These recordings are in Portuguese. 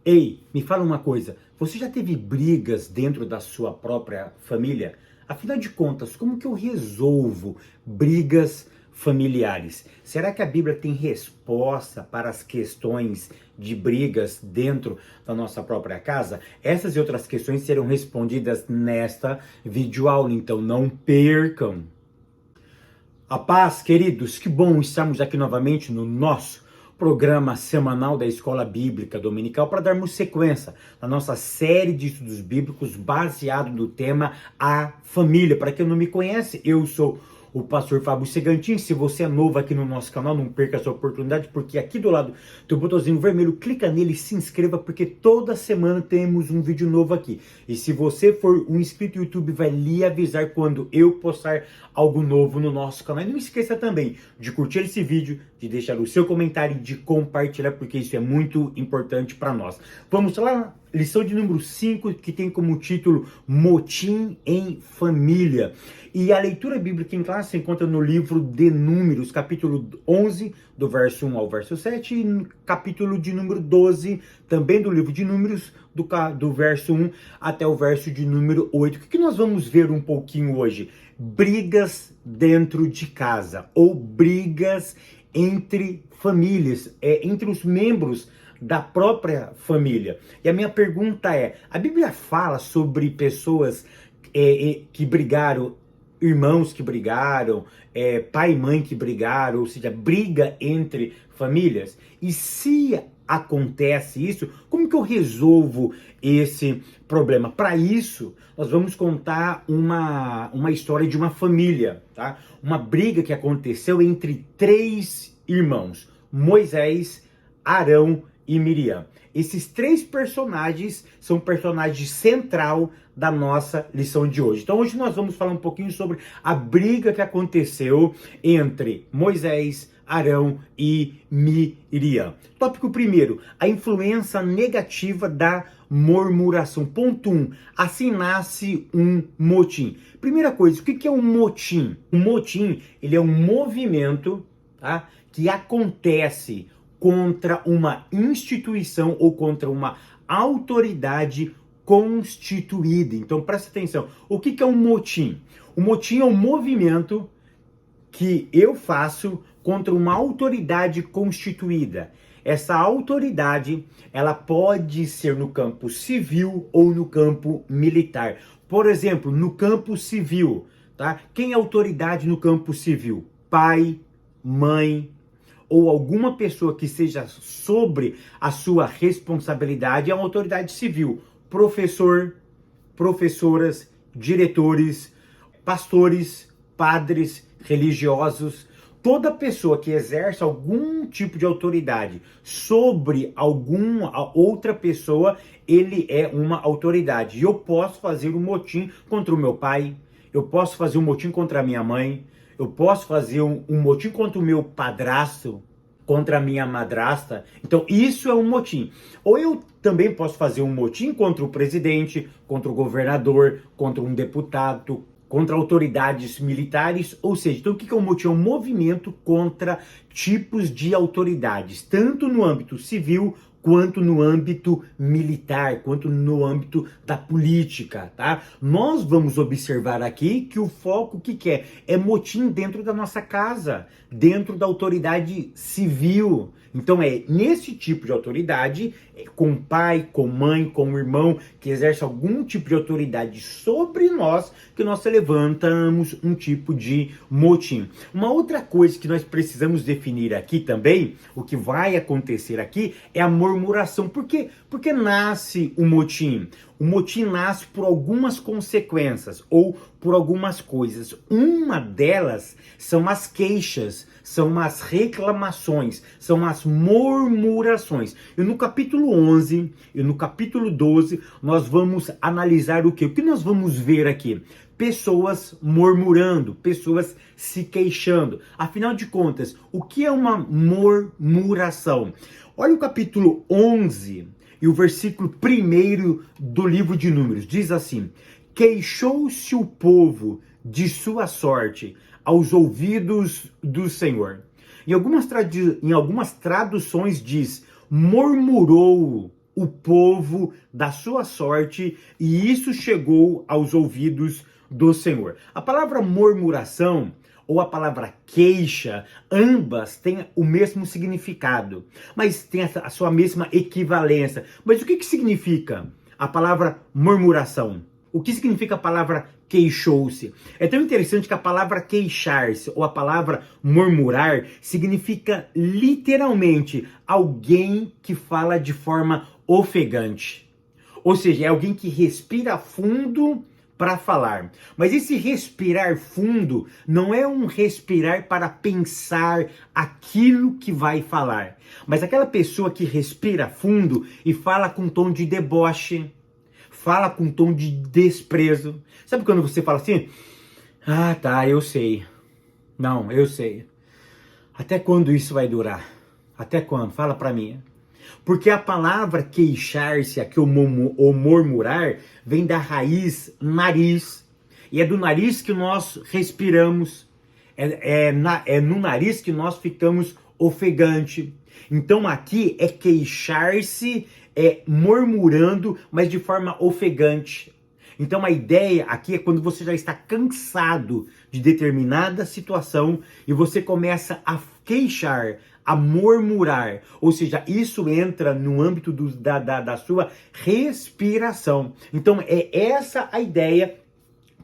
Ei, me fala uma coisa, você já teve brigas dentro da sua própria família? Afinal de contas, como que eu resolvo brigas familiares? Será que a Bíblia tem resposta para as questões de brigas dentro da nossa própria casa? Essas e outras questões serão respondidas nesta videoaula, então não percam! A paz, queridos, que bom estarmos aqui novamente no nosso programa semanal da Escola Bíblica Dominical para darmos sequência na nossa série de estudos bíblicos baseado no tema A Família. Para quem não me conhece, eu sou o pastor Fábio Segantin. Se você é novo aqui no nosso canal, não perca essa oportunidade, porque aqui do lado tem um botãozinho vermelho, clica nele e se inscreva, porque toda semana temos um vídeo novo aqui. E se você for um inscrito no YouTube, vai lhe avisar quando eu postar algo novo no nosso canal. E não esqueça também de curtir esse vídeo, de deixar o seu comentário e de compartilhar, porque isso é muito importante para nós. Vamos lá, lição de número 5, que tem como título Motim em Família. E a leitura bíblica em classe se encontra no livro de Números, capítulo 11, do verso 1 ao verso 7, e capítulo de número 12, também do livro de Números, do verso 1 até o verso de número 8. O que nós vamos ver um pouquinho hoje? Brigas dentro de casa, ou brigas entre famílias, entre os membros da própria família. E a minha pergunta é, a Bíblia fala sobre pessoas que brigaram, irmãos que brigaram, pai e mãe que brigaram, ou seja, briga entre famílias? E se acontece isso, como que eu resolvo esse problema? Para isso, nós vamos contar uma história de uma família, tá? Uma briga que aconteceu entre 3 irmãos, Moisés, Arão e Miriam. Esses 3 personagens são personagens central da nossa lição de hoje. Então hoje nós vamos falar um pouquinho sobre a briga que aconteceu entre Moisés, Arão e Miriam. Tópico primeiro, a influência negativa da murmuração. Ponto 1, assim nasce um motim. Primeira coisa, o que é um motim? Um motim, ele é um movimento, tá, que acontece contra uma instituição ou contra uma autoridade constituída. Então presta atenção, o que é um motim? O motim é um movimento que eu faço contra uma autoridade constituída. Essa autoridade, ela pode ser no campo civil ou no campo militar. Por exemplo, no campo civil, tá? Quem é autoridade no campo civil? Pai, mãe, ou alguma pessoa que seja sobre a sua responsabilidade é uma autoridade civil. Professor, professoras, diretores, pastores, padres, religiosos, toda pessoa que exerce algum tipo de autoridade sobre alguma outra pessoa, ele é uma autoridade. E eu posso fazer um motim contra o meu pai, eu posso fazer um motim contra a minha mãe, eu posso fazer um motim contra o meu padrasto, contra a minha madrasta. Então isso é um motim. Ou eu também posso fazer um motim contra o presidente, contra o governador, contra um deputado, contra autoridades militares. Ou seja, então o que é um motim? É um movimento contra tipos de autoridades, tanto no âmbito civil quanto no âmbito militar, quanto no âmbito da política, tá? Nós vamos observar aqui que o foco, o que é? É motim dentro da nossa casa, dentro da autoridade civil. Então é nesse tipo de autoridade, com pai, com mãe, com irmão, que exerce algum tipo de autoridade sobre nós, que nós levantamos um tipo de motim. Uma outra coisa que nós precisamos definir aqui também, o que vai acontecer aqui, é a murmuração. Por quê? Porque nasce o motim. O motim nasce por algumas consequências ou por algumas coisas. Uma delas são as queixas, são as reclamações, são as murmurações. E no capítulo 11 e no capítulo 12 nós vamos analisar o quê? O que nós vamos ver aqui? Pessoas murmurando, pessoas se queixando. Afinal de contas, o que é uma murmuração? Olha o capítulo 11 e o versículo 1 do livro de Números. Diz assim: queixou-se o povo de sua sorte aos ouvidos do Senhor. Em algumas traduções diz, murmurou o povo da sua sorte, e isso chegou aos ouvidos do Senhor. A palavra murmuração ou a palavra queixa, ambas têm o mesmo significado, mas tem a sua mesma equivalência. Mas o que significa a palavra murmuração? O que significa a palavra queixou-se? É tão interessante que a palavra queixar-se ou a palavra murmurar significa literalmente alguém que fala de forma ofegante. Ou seja, é alguém que respira fundo para falar. Mas esse respirar fundo não é um respirar para pensar aquilo que vai falar, mas aquela pessoa que respira fundo e fala com tom de deboche, fala com tom de desprezo. Sabe quando você fala assim? Ah, tá, eu sei. Não, eu sei. Até quando isso vai durar? Até quando? Fala pra mim. Porque a palavra queixar-se, aqui o murmurar, vem da raiz nariz. E é do nariz que nós respiramos. É no nariz que nós ficamos ofegante. Então aqui é queixar-se, murmurando, mas de forma ofegante. Então a ideia aqui é quando você já está cansado de determinada situação e você começa a queixar, a murmurar. Ou seja, isso entra no âmbito da sua respiração. Então é essa a ideia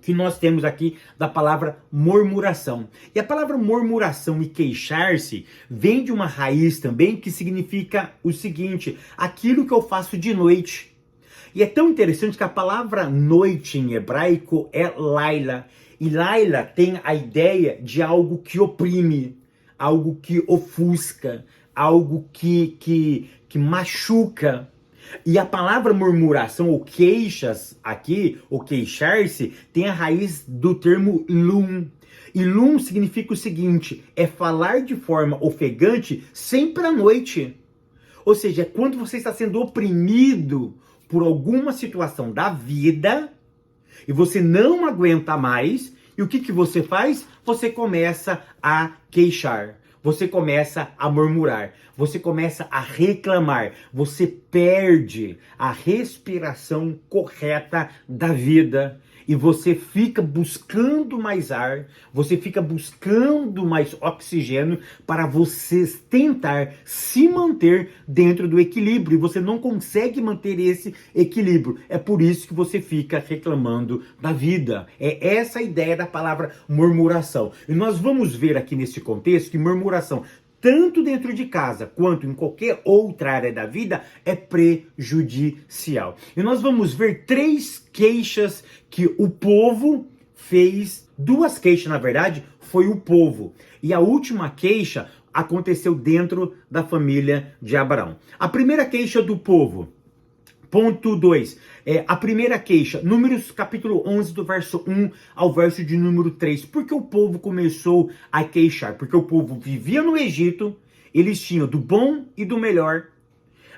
que nós temos aqui da palavra murmuração. E a palavra murmuração e queixar-se vem de uma raiz também que significa o seguinte: aquilo que eu faço de noite. E é tão interessante que a palavra noite em hebraico é laila. E laila tem a ideia de algo que oprime, algo que ofusca, algo que machuca. E a palavra murmuração ou queixas aqui, ou queixar-se, tem a raiz do termo lum. E lum significa o seguinte: é falar de forma ofegante sempre à noite. Ou seja, é quando você está sendo oprimido por alguma situação da vida e você não aguenta mais, e o que você faz? Você começa a queixar. Você começa a murmurar, você começa a reclamar, você perde a respiração correta da vida e você fica buscando mais ar, você fica buscando mais oxigênio para você tentar se manter dentro do equilíbrio e você não consegue manter esse equilíbrio. É por isso que você fica reclamando da vida. É essa a ideia da palavra murmuração. E nós vamos ver aqui nesse contexto que murmuração, tanto dentro de casa quanto em qualquer outra área da vida, é prejudicial. E nós vamos ver 3 queixas que o povo fez. 2 queixas, na verdade, foi o povo. E a última queixa aconteceu dentro da família de Abraão. A primeira queixa do povo. Ponto 2, a primeira queixa, Números capítulo 11, do verso 1 ao verso de número 3. Por que o povo começou a queixar? Porque o povo vivia no Egito, eles tinham do bom e do melhor.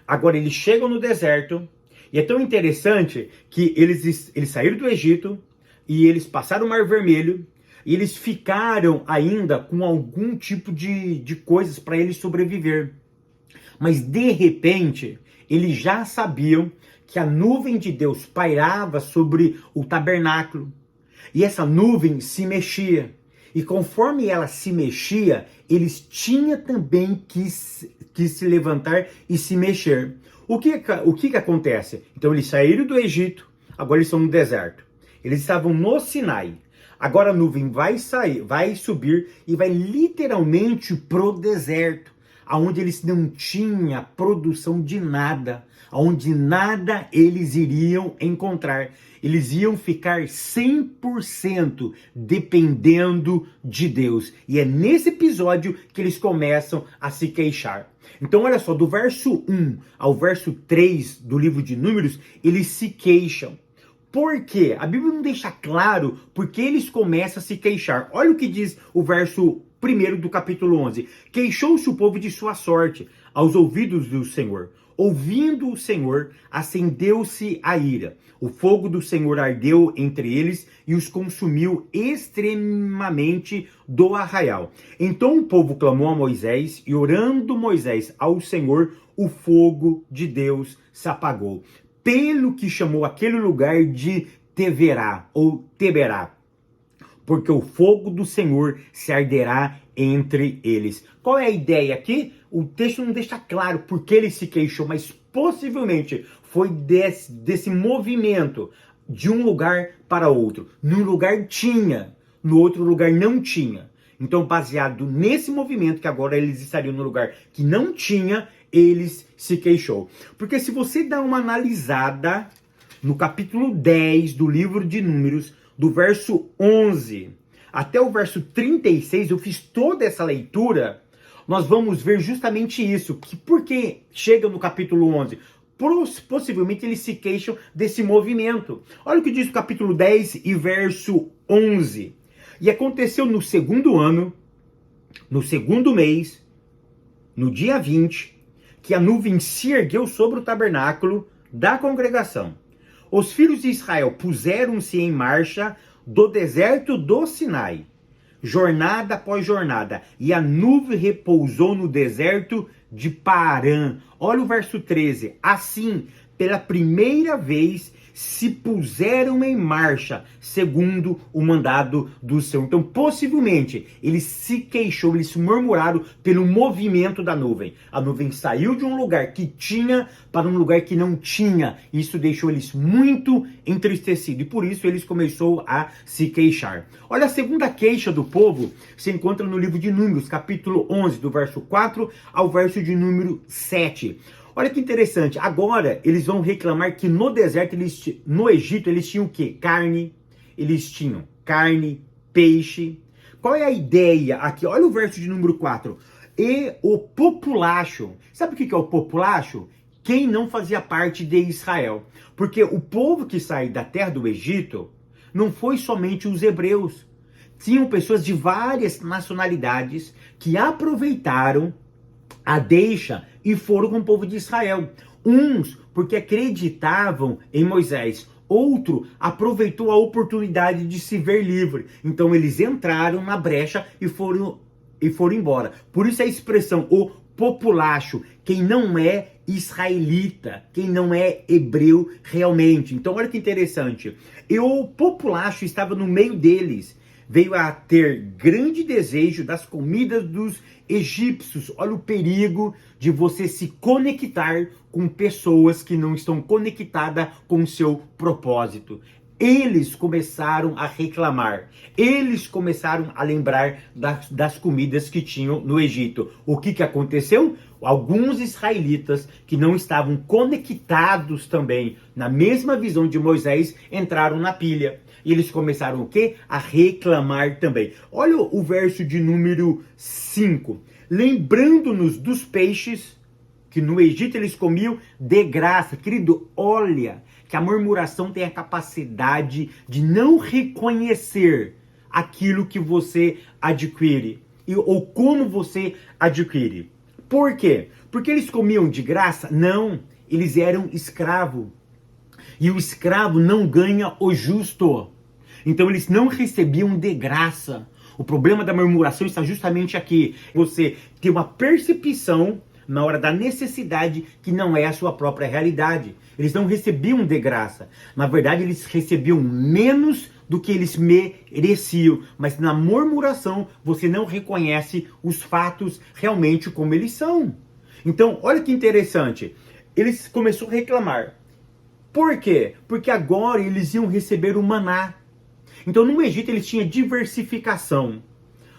Agora eles chegam no deserto, e é tão interessante que eles saíram do Egito, e eles passaram o Mar Vermelho, e eles ficaram ainda com algum tipo de coisas para eles sobreviver. Mas de repente, eles já sabiam que a nuvem de Deus pairava sobre o tabernáculo. E essa nuvem se mexia. E conforme ela se mexia, eles tinham também que se levantar e se mexer. O que acontece? Então eles saíram do Egito, agora eles estão no deserto. Eles estavam no Sinai. Agora a nuvem vai subir e vai literalmente pro deserto, aonde eles não tinham produção de nada, aonde nada eles iriam encontrar. Eles iam ficar 100% dependendo de Deus. E é nesse episódio que eles começam a se queixar. Então olha só, do verso 1 ao verso 3 do livro de Números, eles se queixam. Por quê? A Bíblia não deixa claro por que eles começam a se queixar. Olha o que diz o verso 1 do capítulo 11. Queixou-se o povo de sua sorte aos ouvidos do Senhor. Ouvindo o Senhor, acendeu-se a ira. O fogo do Senhor ardeu entre eles e os consumiu extremamente do arraial. Então o povo clamou a Moisés, e orando Moisés ao Senhor, o fogo de Deus se apagou. Pelo que chamou aquele lugar de Teverá, ou Teberá, porque o fogo do Senhor se arderá entre eles. Qual é a ideia aqui? O texto não deixa claro por que ele se queixou, mas possivelmente foi desse movimento de um lugar para outro. Num lugar tinha, no outro lugar não tinha. Então, baseado nesse movimento, que agora eles estariam no lugar que não tinha, eles se queixou. Porque se você dá uma analisada no capítulo 10 do livro de Números, do verso 11 até o verso 36, eu fiz toda essa leitura, nós vamos ver justamente isso, que porque chega no capítulo 11, possivelmente eles se queixam desse movimento. Olha o que diz o capítulo 10 e verso 11. E aconteceu no segundo ano, no segundo mês, no dia 20, que a nuvem se ergueu sobre o tabernáculo da congregação. Os filhos de Israel puseram-se em marcha do deserto do Sinai, jornada após jornada, e a nuvem repousou no deserto de Parã. Olha o verso 13. Assim, pela primeira vez, se puseram em marcha, segundo o mandado do Senhor. Então, possivelmente, eles se queixou, eles se murmuraram pelo movimento da nuvem. A nuvem saiu de um lugar que tinha para um lugar que não tinha. Isso deixou eles muito entristecidos, e por isso eles começaram a se queixar. Olha, a segunda queixa do povo se encontra no livro de Números, capítulo 11, do verso 4 ao verso de número 7. Olha que interessante, agora eles vão reclamar que no deserto, no Egito, eles tinham o quê? Eles tinham carne, peixe. Qual é a ideia aqui? Olha o verso de número 4. E o populacho, sabe o que é o populacho? Quem não fazia parte de Israel. Porque o povo que saiu da terra do Egito não foi somente os hebreus. Tinham pessoas de várias nacionalidades que aproveitaram a deixa e foram com o povo de Israel. Uns porque acreditavam em Moisés, outro aproveitou a oportunidade de se ver livre. Então eles entraram na brecha e foram embora. Por isso a expressão o populacho, quem não é israelita, quem não é hebreu realmente. Então olha que interessante. E o populacho estava no meio deles. Veio a ter grande desejo das comidas dos egípcios. Olha o perigo de você se conectar com pessoas que não estão conectadas com o seu propósito. Eles começaram a reclamar. Eles começaram a lembrar das comidas que tinham no Egito. O que aconteceu? Alguns israelitas que não estavam conectados também na mesma visão de Moisés entraram na pilha. E eles começaram o quê? A reclamar também. Olha o verso de número 5. Lembrando-nos dos peixes que no Egito eles comiam de graça. Querido, olha que a murmuração tem a capacidade de não reconhecer aquilo que você adquire ou como você adquire. Por quê? Porque eles comiam de graça? Não, eles eram escravos. E o escravo não ganha o justo. Então eles não recebiam de graça. O problema da murmuração está justamente aqui. Você tem uma percepção na hora da necessidade que não é a sua própria realidade. Eles não recebiam de graça. Na verdade, eles recebiam menos do que eles mereciam. Mas na murmuração, você não reconhece os fatos realmente como eles são. Então, olha que interessante. Eles começaram a reclamar. Por quê? Porque agora eles iam receber o maná. Então no Egito eles tinham diversificação.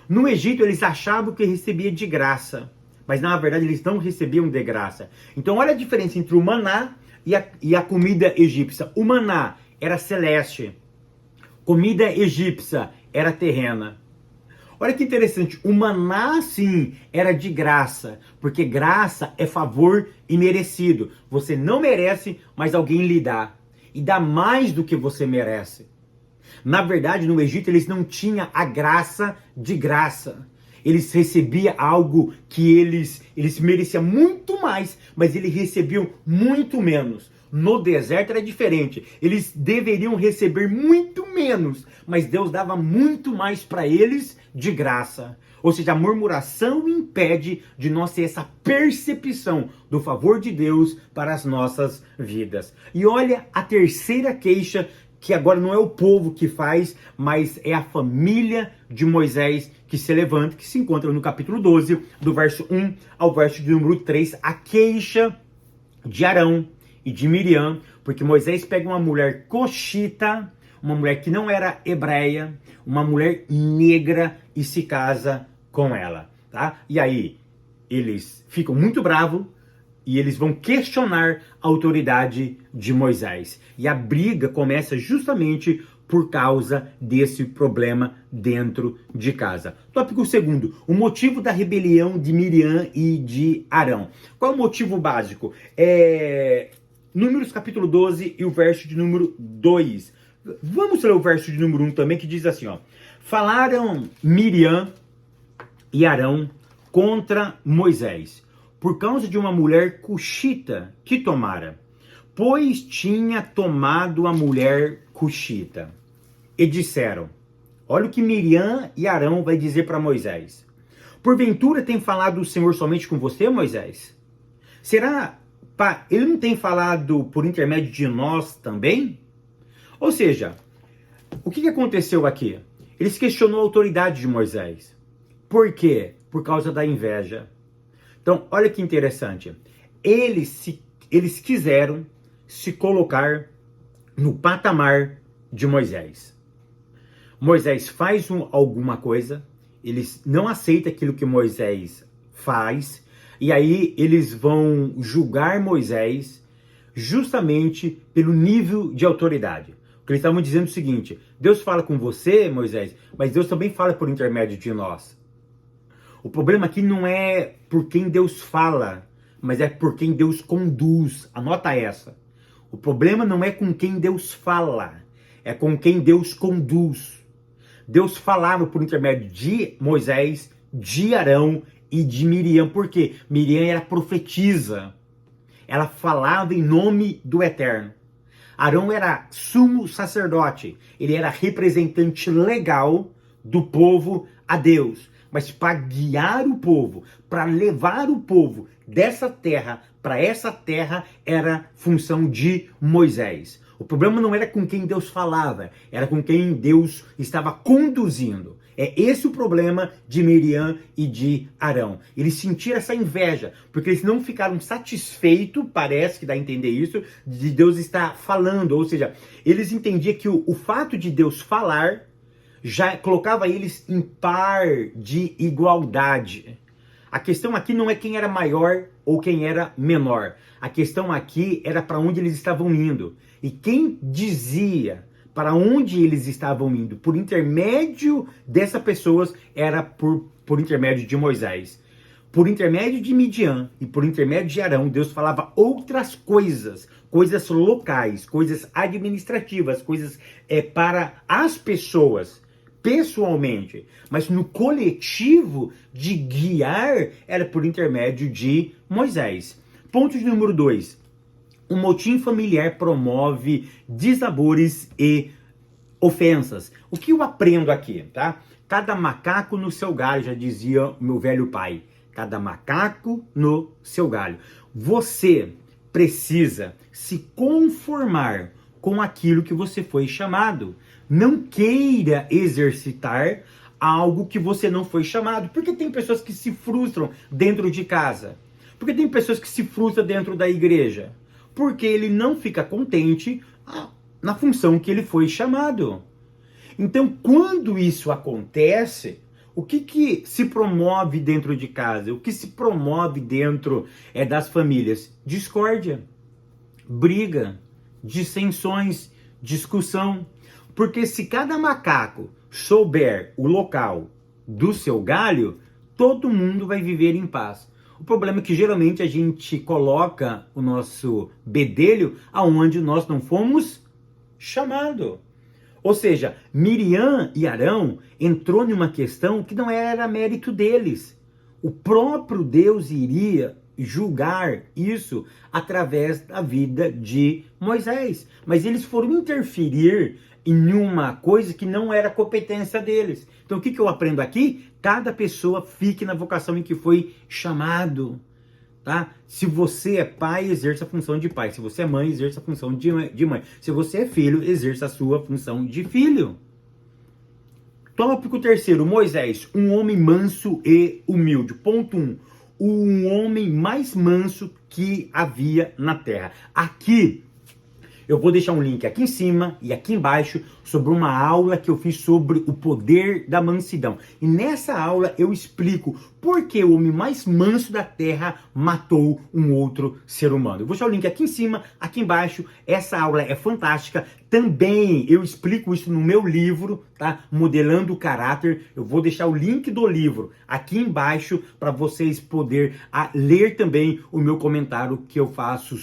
No Egito eles achavam que recebia de graça. Mas na verdade eles não recebiam de graça. Então olha a diferença entre o maná e a comida egípcia. O maná era celeste. Comida egípcia era terrena. Olha que interessante, o maná sim era de graça, porque graça é favor imerecido. Você não merece, mas alguém lhe dá. E dá mais do que você merece. Na verdade, no Egito eles não tinham a graça de graça. Eles recebiam algo que eles mereciam muito mais, mas eles recebiam muito menos. No deserto era diferente. Eles deveriam receber muito menos, mas Deus dava muito mais para eles de graça. Ou seja, a murmuração impede de nós ter essa percepção do favor de Deus para as nossas vidas. E olha a terceira queixa, que agora não é o povo que faz, mas é a família de Moisés que se levanta, que se encontra no capítulo 12, do verso 1 ao verso de número 3, a queixa de Arão e de Miriam, porque Moisés pega uma mulher coxita, uma mulher que não era hebreia, uma mulher negra, e se casa com ela, tá? E aí eles ficam muito bravos e eles vão questionar a autoridade de Moisés. E a briga começa justamente por causa desse problema dentro de casa. Tópico segundo, o motivo da rebelião de Miriam e de Arão. Qual é o motivo básico? Números capítulo 12 e o verso de número 2. Vamos ler o verso de número 1 também, que diz assim, ó. Falaram Miriam e Arão contra Moisés, por causa de uma mulher cuxita que tomara, pois tinha tomado a mulher cuxita. E disseram, olha o que Miriam e Arão vai dizer para Moisés. Porventura tem falado o Senhor somente com você, Moisés? Será, ele não tem falado por intermédio de nós também? Ou seja, o que aconteceu aqui? Eles questionou a autoridade de Moisés. Por quê? Por causa da inveja. Então, olha que interessante. Eles quiseram se colocar no patamar de Moisés. Moisés faz alguma coisa, eles não aceitam aquilo que Moisés faz, e aí eles vão julgar Moisés justamente pelo nível de autoridade. Porque eles estavam dizendo o seguinte, Deus fala com você, Moisés, mas Deus também fala por intermédio de nós. O problema aqui não é por quem Deus fala, mas é por quem Deus conduz. Anota essa. O problema não é com quem Deus fala, é com quem Deus conduz. Deus falava por intermédio de Moisés, de Arão e de Miriam. Por quê? Miriam era profetisa. Ela falava em nome do Eterno. Arão era sumo sacerdote. Ele era representante legal do povo a Deus. Mas para guiar o povo, para levar o povo dessa terra para essa terra, era função de Moisés. O problema não era com quem Deus falava, era com quem Deus estava conduzindo. É esse o problema de Miriam e de Arão. Eles sentiram essa inveja, porque eles não ficaram satisfeitos, parece que dá a entender isso, de Deus estar falando. Ou seja, eles entendiam que o fato de Deus falar já colocava eles em par de igualdade. A questão aqui não é quem era maior ou quem era menor. A questão aqui era para onde eles estavam indo. E quem dizia para onde eles estavam indo por intermédio dessas pessoas era por intermédio de Moisés. Por intermédio de Midian e por intermédio de Arão, Deus falava outras coisas, coisas locais, coisas administrativas, coisas para as pessoas, pessoalmente. Mas no coletivo de guiar era por intermédio de Moisés. Ponto de número 2. O motim familiar promove dissabores e ofensas. O que eu aprendo aqui, tá? Cada macaco no seu galho, já dizia o meu velho pai. Cada macaco no seu galho. Você precisa se conformar com aquilo que você foi chamado. Não queira exercitar algo que você não foi chamado. Porque tem pessoas que se frustram dentro de casa. Porque tem pessoas que se frustram dentro da igreja. Porque ele não fica contente na função que ele foi chamado. Então, quando isso acontece, o que se promove dentro de casa? O que se promove dentro das famílias? Discórdia, briga, dissensões, discussão. Porque se cada macaco souber o local do seu galho, todo mundo vai viver em paz. O problema é que geralmente a gente coloca o nosso bedelho aonde nós não fomos chamados. Ou seja, Miriam e Arão entrou numa questão que não era mérito deles. O próprio Deus iria julgar isso através da vida de Moisés. Mas eles foram interferir em uma coisa que não era competência deles. Então o que eu aprendo aqui? Cada pessoa fique na vocação em que foi chamado. Tá? Se você é pai, exerça a função de pai. Se você é mãe, exerça a função de mãe. Se você é filho, exerça a sua função de filho. Tópico terceiro, Moisés, um homem manso e humilde. Ponto 1. Um homem mais manso que havia na terra. Aqui, eu vou deixar um link aqui em cima e aqui embaixo sobre uma aula que eu fiz sobre o poder da mansidão. E nessa aula eu explico por que o homem mais manso da terra matou um outro ser humano. Eu vou deixar o link aqui em cima, aqui embaixo. Essa aula é fantástica. Também eu explico isso no meu livro, tá? Modelando o Caráter. Eu vou deixar o link do livro aqui embaixo para vocês poderem ler também o meu comentário que eu faço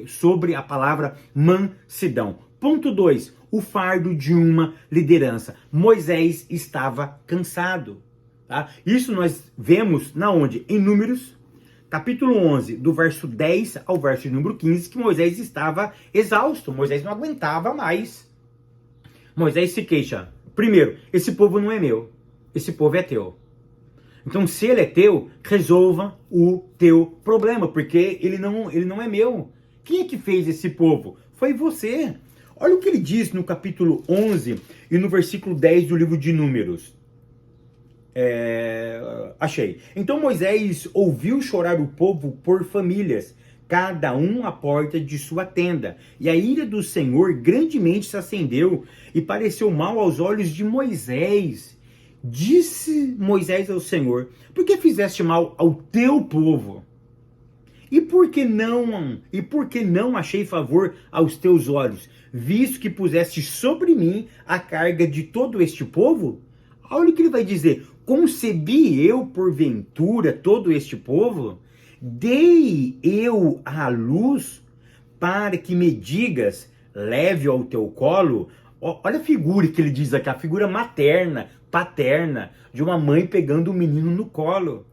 sobre a palavra mansidão. Ponto 2. O fardo de uma liderança. Moisés estava cansado. Tá? Isso nós vemos na onde? Em Números, capítulo 11, do verso 10 ao verso número 15, que Moisés estava exausto. Moisés não aguentava mais. Moisés se queixa. Primeiro, esse povo não é meu. Esse povo é teu. Então, se ele é teu, resolva o teu problema, porque ele não é meu. Quem é que fez esse povo? Foi você. Olha o que ele diz no capítulo 11 e no versículo 10 do livro de Números. Achei. Então Moisés ouviu chorar o povo por famílias, cada um à porta de sua tenda. E a ira do Senhor grandemente se acendeu e pareceu mal aos olhos de Moisés. Disse Moisés ao Senhor: por que fizeste mal ao teu povo? E por que não achei favor aos teus olhos, visto que puseste sobre mim a carga de todo este povo? Olha o que ele vai dizer: concebi eu porventura todo este povo? Dei eu à luz para que me digas, leve ao teu colo? Olha a figura que ele diz aqui, a figura materna, paterna, de uma mãe pegando o menino no colo.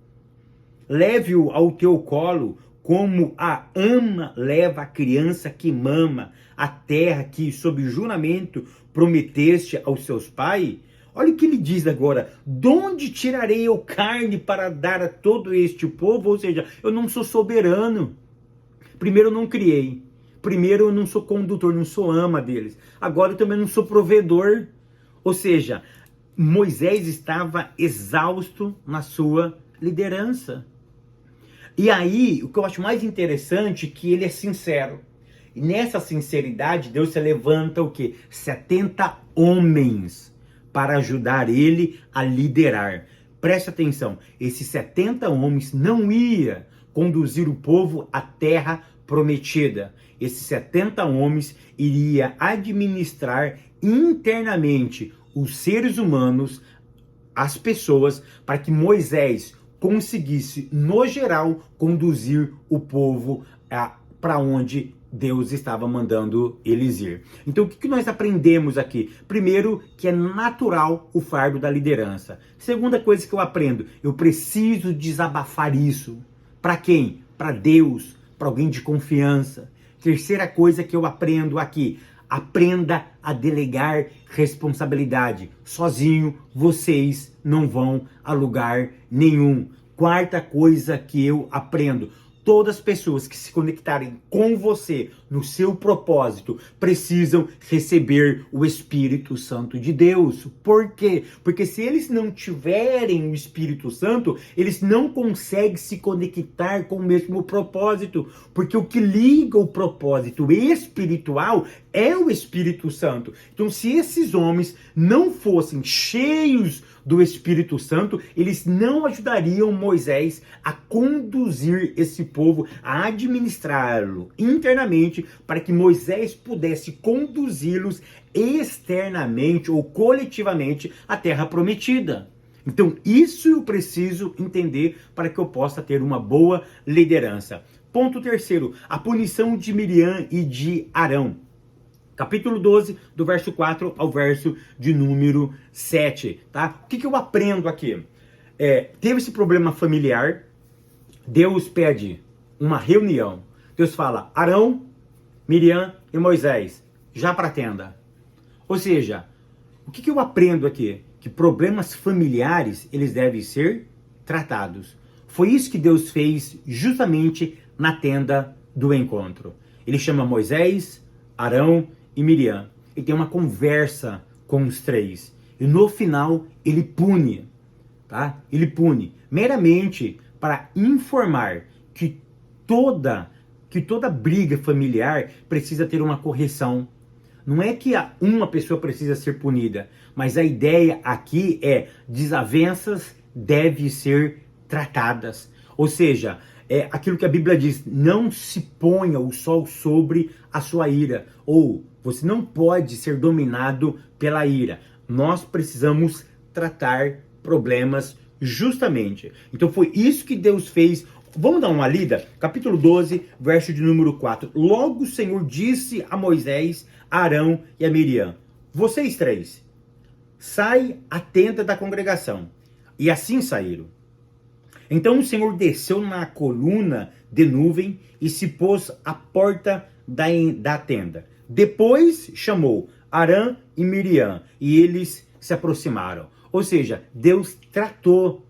Leve-o ao teu colo, como a ama leva a criança que mama, a terra que, sob juramento, prometeste aos seus pais. Olha o que ele diz agora: de onde tirarei eu carne para dar a todo este povo? Ou seja, eu não sou soberano. Primeiro eu não criei. Primeiro eu não sou condutor, não sou ama deles. Agora eu também não sou provedor. Ou seja, Moisés estava exausto na sua liderança. E aí, o que eu acho mais interessante é que ele é sincero. E nessa sinceridade, Deus se levanta o quê? 70 homens para ajudar ele a liderar. Preste atenção, esses 70 homens não iam conduzir o povo à terra prometida. Esses 70 homens iriam administrar internamente os seres humanos, as pessoas, para que Moisés conseguisse, no geral, conduzir o povo para onde Deus estava mandando eles ir. Então, o que nós aprendemos aqui? Primeiro, que é natural o fardo da liderança. Segunda coisa que eu aprendo, eu preciso desabafar isso. Para quem? Para Deus, para alguém de confiança. Terceira coisa que eu aprendo aqui, aprenda a delegar responsabilidade. Sozinho, vocês não vão a lugar nenhum. Quarta coisa que eu aprendo, todas as pessoas que se conectarem com você no seu propósito precisam receber o Espírito Santo de Deus. Por quê? Porque se eles não tiverem o Espírito Santo, eles não conseguem se conectar com o mesmo propósito. Porque o que liga o propósito espiritual é o Espírito Santo. Então, se esses homens não fossem cheios do Espírito Santo, eles não ajudariam Moisés a conduzir esse povo, a administrá-lo internamente, para que Moisés pudesse conduzi-los externamente ou coletivamente à terra prometida. Então, isso eu preciso entender para que eu possa ter uma boa liderança. Ponto terceiro, a punição de Miriam e de Arão. Capítulo 12, do verso 4 ao verso de número 7, tá? O que eu aprendo aqui? Teve esse problema familiar, Deus pede uma reunião. Deus fala, Arão, Miriam e Moisés, já para a tenda. Ou seja, o que eu aprendo aqui? Que problemas familiares, eles devem ser tratados. Foi isso que Deus fez justamente na tenda do encontro. Ele chama Moisés, Arão e Miriam. E tem uma conversa com os três. E no final, ele pune. Tá? Ele pune meramente para informar que toda briga familiar precisa ter uma correção. Não é que uma pessoa precisa ser punida, mas a ideia aqui é desavenças devem ser tratadas. Ou seja, é aquilo que a Bíblia diz, não se ponha o sol sobre a sua ira, ou você não pode ser dominado pela ira. Nós precisamos tratar problemas justamente. Então foi isso que Deus fez. Vamos dar uma lida? Capítulo 12, verso de número 4. Logo o Senhor disse a Moisés, a Arão e a Miriam, vocês três, sai à tenda da congregação. E assim saíram. Então o Senhor desceu na coluna de nuvem e se pôs à porta da tenda. Depois chamou Arão e Miriam e eles se aproximaram. Ou seja, Deus tratou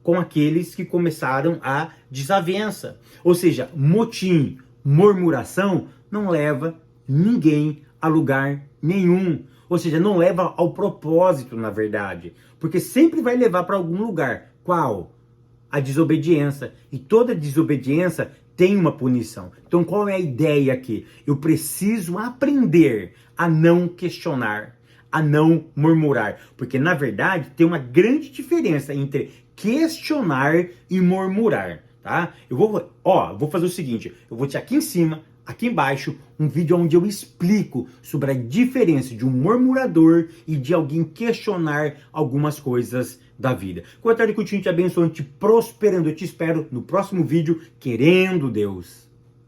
com aqueles que começaram a desavença. Ou seja, motim, murmuração não leva ninguém a lugar nenhum. Ou seja, não leva ao propósito, na verdade. Porque sempre vai levar para algum lugar. Qual? A desobediência. E toda desobediência tem uma punição. Então qual é a ideia aqui? Eu preciso aprender a não questionar, a não murmurar. Porque na verdade tem uma grande diferença entre questionar e murmurar, tá? Eu vou fazer o seguinte, eu vou te aqui em cima, aqui embaixo, um vídeo onde eu explico sobre a diferença de um murmurador e de alguém questionar algumas coisas da vida. Com a tarde continue te abençoando, te prosperando. Eu te espero no próximo vídeo, querendo Deus.